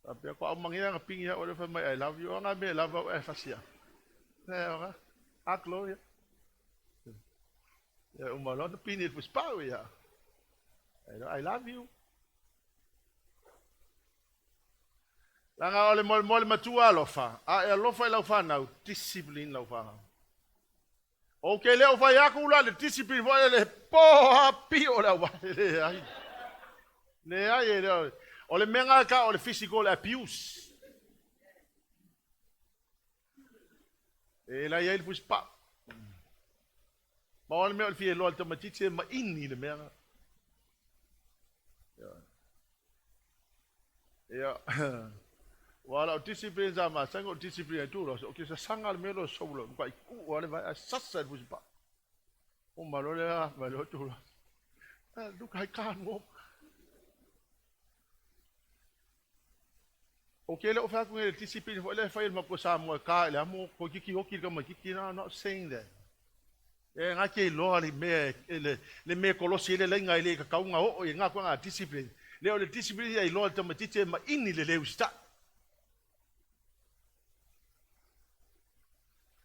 Apia ko mangia nga pingia o fa mai I love you nga me love o fasia. Nga aklo ya. Ya umalo na pinit was power ya. I love you. Langa ole mol matua lofa. A lofa la fa na discipline la fa. Okay le fa ya ku la discipline fa le po happy o la wa le ai. Ne ai le ole menga ka ole physical abuse. E la ia fus pa. Ma ole me ole fi lo automatique ma inni le menga. Ya. Wala discipline sama sango discipline tu lo okay sa sangal melo solo ba ku wala ba sasa fus pa. O malo le malo tu lo. Du kai kan mo. Okay, le ofa ko discipline fo le fa il mako Samuel ka le amo ko kiki hoki ka ma kiki na not saying that. E nga ke lo ali me le me kolosi le lenga ile ka kaunga o nga ko nga discipline. Le o le discipline ai lo ta matite ma ini le usta.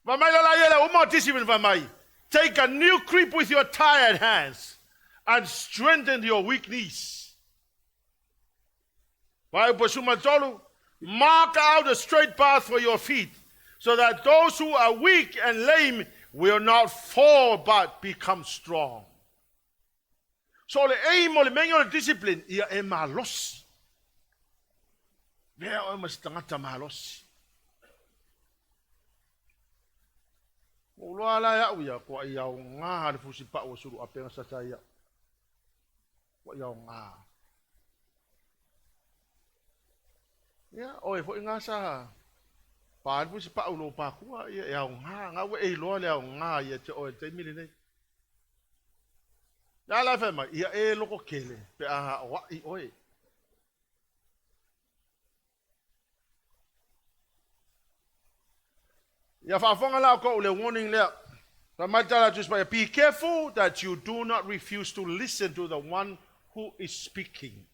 Va mai la yele o mo discipline va mai. Take a new grip with your tired hands and strengthen your weak knees. Vai posuma tolu. Mark out a straight path for your feet, so that those who are weak and lame will not fall but become strong. So le aim o le mengo discipline ia e malos. Vea o mas tangata malos. O lo ala ya uya ko ia o nga le fusi pa o suru apenga sa saya. Ko ia o nga. Ya, oi fo inga sa. Pa fu si pa ulo pa ku ya nga we e lo le nga ya te o te mili nei. Ya la fe ma ya e lo ko kele pe a wa I oi. Ya fa fonga la ko le warning le. Pa matala just be careful that you do not refuse to listen to the one who is speaking.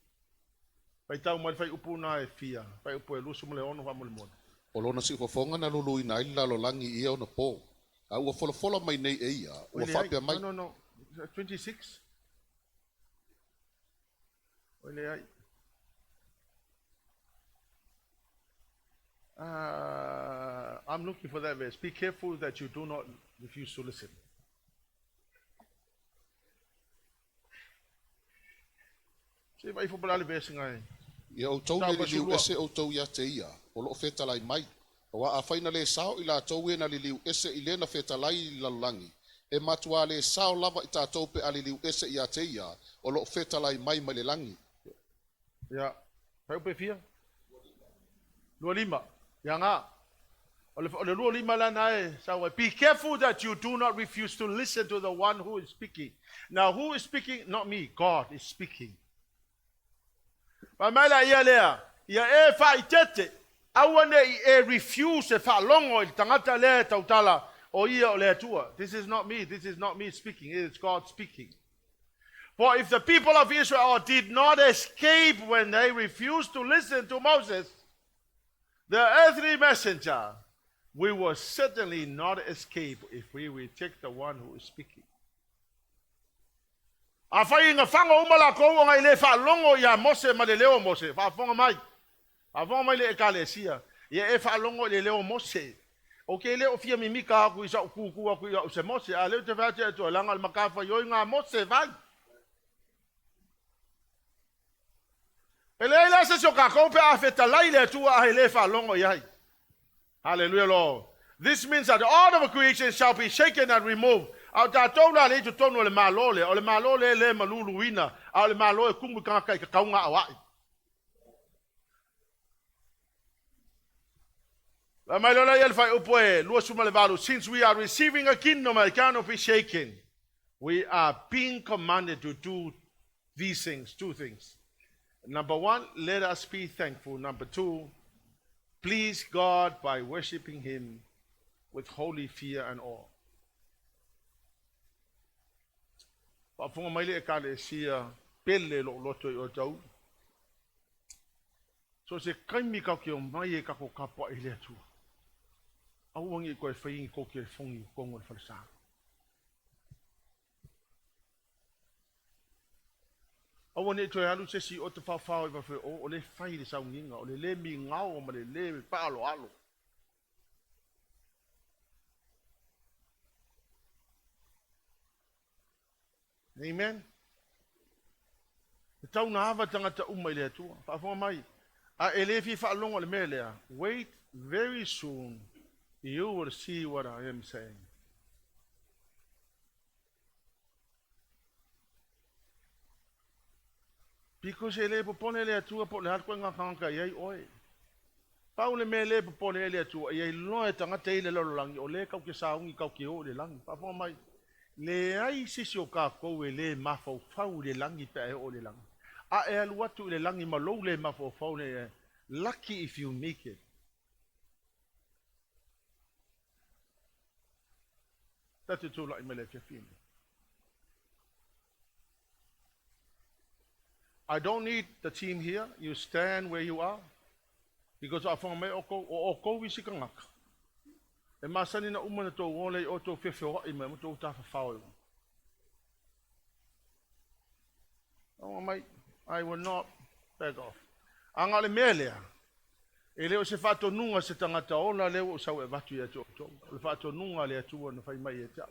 Pai tau mai fai upu na e fia, fai upu e lusu mole ono fa mole mole. O lona si fofonga na lulu ina ila lo langi ia ona po. A ua folo mai nei e ia, ua whapea mai. No, 26. Oile ai. I'm looking for that verse. Be careful that you do not refuse to listen. Se vai fo balale verse ngai. Ia o tau le liu ese o tau ia te ia, o loo feta lai mai. O a whaina le sao I la tau e na li liu ese I lena feta lai I lalangi. E matua le sao lava I ta tau pe a li liu ese ia te ia, o loo feta lai mai mai le langi. Ia, pai upe fia? Lua lima, ia ngā. O le lua lima la nae, sawa. Be careful that you do not refuse to listen to the one who is speaking. Now who is speaking? Not me, God is speaking. Pamela ia lea, ia e fai tete, awane I refuse e fa longo I tangata lea tautala o ia o lea tua. This is not me speaking, it is God speaking. For if the people of Israel did not escape when they refused to listen to Moses, the earthly messenger, we will certainly not escape if we reject the one who is speaking. A fai nga fanga umala ko nga ile fa longo ya Mose ma le leo Mose fa fonga mai. A fonga mai le ekalesia. Ye e fa longo le leo Mose. Okay le ofia mimika ku isa ku ya se Mose a le te fa te to langa al makafa yo nga Mose vai. Ele ila se so ka ko pe a feta lai le tu a ile fa longo yai. Hallelujah Lord. This means that all of creation shall be shaken and removed. Au tātou la le tu tonu le malole, o le malole le maluluina, au le malole kungu kanga ka kaunga awai. La mailola yel fai upoe, lua suma le valu, since we are receiving a kingdom that cannot be shaken, we are being commanded to do these things, two things. Number one, let us be thankful. Number two, please God by worshiping Him with holy fear and awe. Pafunga mai le kale sia pele lo loto o tau. So se kaimi ka ke o mai e ka ko kapa i le atua. Au wangi koe whaingi ko ke whongi kongo le whalesa. Au wangi toi alu se si o te whawhau i wawhi o le whai le saunginga, o le mi ngao o ma le paalo alo. Amen. Tau na hawa tangata umai le atua. Whawhonga mai. A elefi whaalonga le mea lea. Wait, very soon you will see what I am saying. Because ele popone le atua po le harko ngā kanga iai oe. Pau le mea le popone le atua iai loe tangata i le lololangi o le kau ke saungi kau ke o le langi. Whawhonga mai. Le ai sisi o ka kou e le mafau fau le langi pe e o le langi. A e alu atu le langi malou le mafau fau le e. Lucky if you make it. Tatu tū lai mele kia whine. I don't need the team here. You stand where you are. Because I found me o kou visi ka ngaka. E masani na umana tō ngole o tō whiwhi o i me mo tō tāwha whao. Oh mate, I will not back off. Anga le mea lea. E leo se whato nunga se tangata ona leo o sau e watu ia tō tō. Le whato nunga lea tua na whai mai e tau.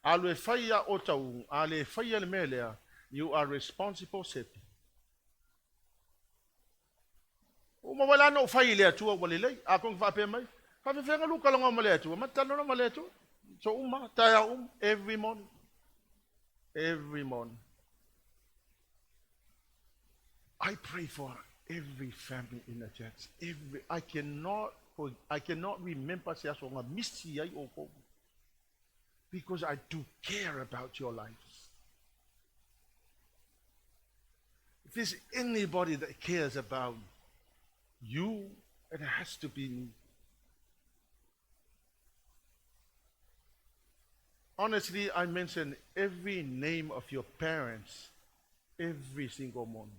Alu e whaia o tau, ale e whaia le mea lea, you are responsible sepi. O mawala no whai lea tua wale lei, a kong whape mai. Whawhiwhenga luka longa ma lea tua, matano na ma lea tua. So taia every morning. Every morning. I pray for every family in the church. I cannot remember because I do care about your lives. If there's anybody that cares about you, it has to be me. Honestly, I mention every name of your parents every single morning.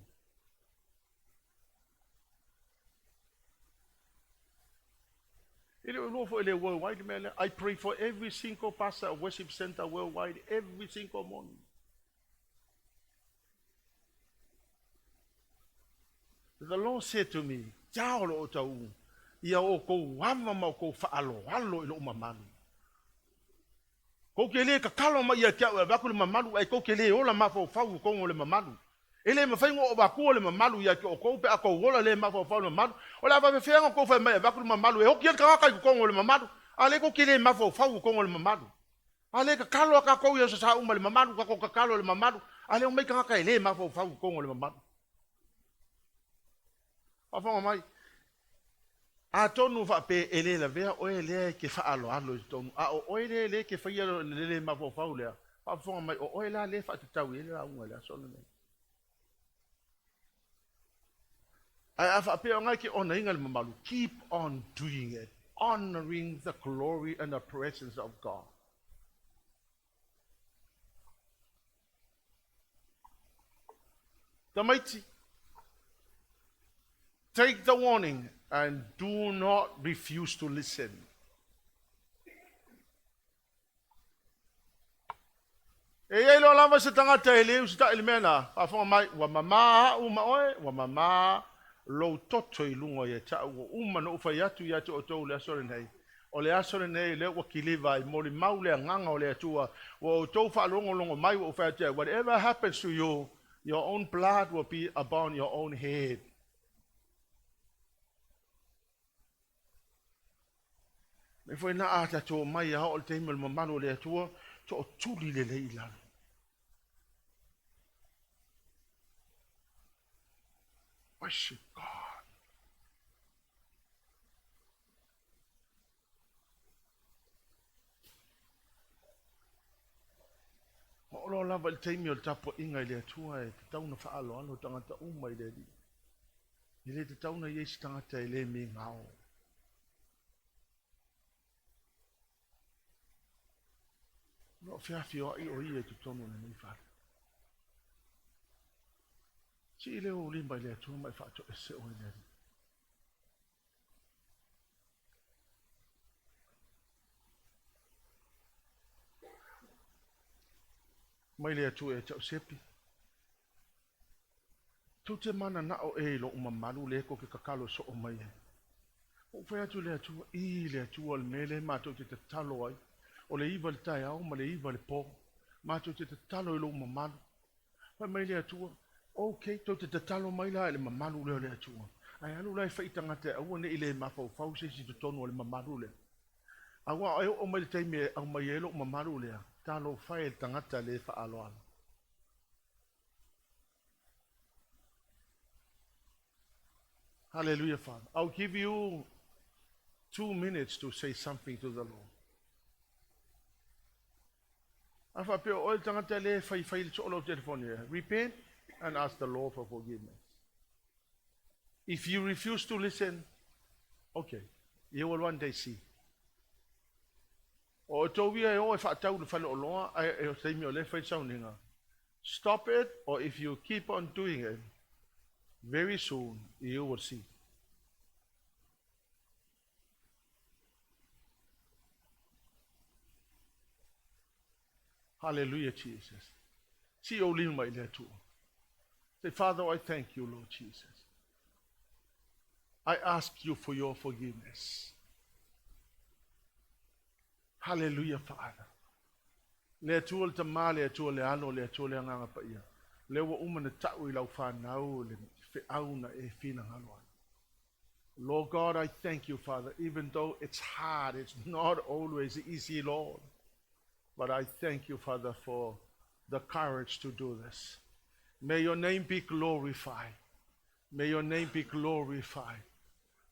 I pray for every single pastor of worship center worldwide every single morning. The Lord said to me, "Tau lo tau, ia o ko wama ma ko faalo alo ilo mamanu. Ko kele ka kalo ma ia kia wa ku le mamanu ai ko kele ola ma fo fau ko le mamanu. Ele me faingo o ba ku le mamalu ia ki o ko pe ako wola le ma fo le mamalu. Ola va fenga ko fa mai ba ku le mamalu e o ki ka ka ko le mamalu. Ale ko kile ma fo fa ko le mamalu. Ale ka kalo ka ko ia sa uma le mamalu ka ko ka kalo le mamalu. Ale o mai ka ka le ma fo fa ko le mamalu. Afa mai. A tonu fa pe ele la vea o ele ke fa alo tonu. A o ele ke fa ia le ma fo fa le. Afa mai o ele le fa tau ele la unga le so le. Keep on doing it, honoring the glory and the presence of God. The mighty, take the warning and do not refuse to listen. E lo lava se tangata ele usta elemena, afo mai wa mama wa mama lo toto I lungo ia ta o no fa yatu o to le asore nei o le asore nei le wa kiliva I moli maule nganga o le atua o to fa longo mai o fa te whatever happens to you, your own blood will be upon your own head. Me foi na ata to mai ha o te mel mamano le atua to tuli le ila. Worship God. O lo lava il teimi o tapo inga I le atua e te tauna whaalo ano tangata uma I le li. I le te tauna Yesu tangata I le me ngao. No whiawhi o I o I e tu tonu na nei whare. Si I le o limba I le atua mai whaato e se o I le li. Mai le atu e tau sepi. Tau te mana na o e lo umamalu le ko ke kakalo so o mai e. O whai atu le atu I le atu al mele mātou te talo ai. O le iwa le tai au ma le iwa le po. Mātou te talo I lo umamalu. Whai mai le atu ok, tau te talo mai la le mamalu le atu. Ai alu lai whai tangata au ne I le mafau fau se si tonu le mamalu le. Awa ai o mai le teime au mai e lo umamalu le. Talo whai tangata le wha aloana. Hallelujah, Father. I'll give you 2 minutes to say something to the Lord. Afa pe o tangata le fai so lo telephone. Repent and ask the Lord for forgiveness. If you refuse to listen, okay, you will one day see. O tovia o fa tau le falo loa ai o sei mi o le fai sauninga. Stop it, or if you keep on doing it, very soon you will see. Hallelujah, Jesus. See o Leauma I le atu. Say, Father, I thank you, Lord Jesus. I ask you for your forgiveness. Hallelujah, Father. Le atu le tama, le atu le ano, le atu le anganga pa ia. Le wa umana tau I lau whanau, le fe auna e fina ngaloa. Lord God, I thank you, Father, even though it's hard, it's not always easy, Lord. But I thank you, Father, for the courage to do this. May your name be glorified. May your name be glorified.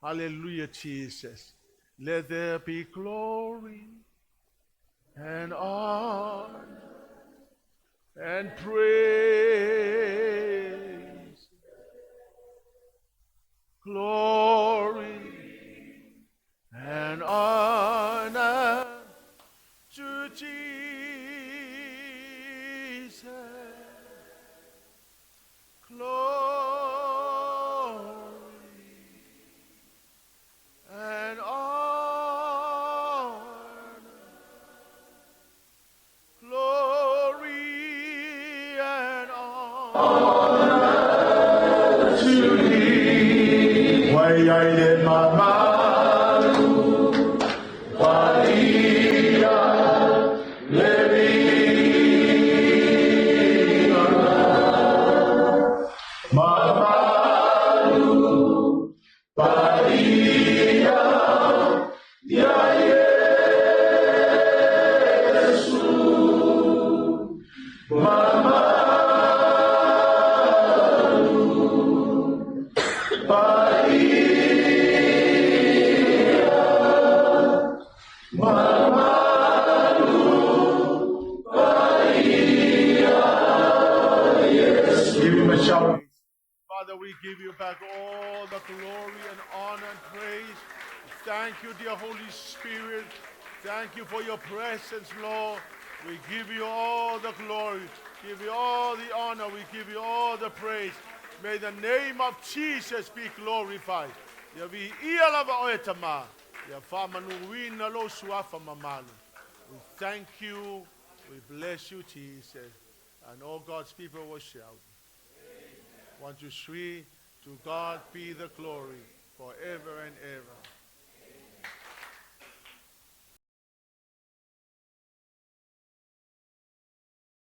Hallelujah, Jesus. Let there be glory and honor and praise. Glory and honor to Jesus. Glory and honor. Glory and honor to thee. Why I did mama. Father, we give you back all the glory and honor and praise. Thank you, dear Holy Spirit. Thank you for your presence, Lord. We give you all the glory, give you all the honor, we give you all the praise. May the name of Jesus be glorified. Ya vi ia lava oetama, ya whamanuina lo suafa mamalu. We thank you, we bless you, Jesus. And all God's people will shout. 1, 2, 3, to God be the glory forever and ever.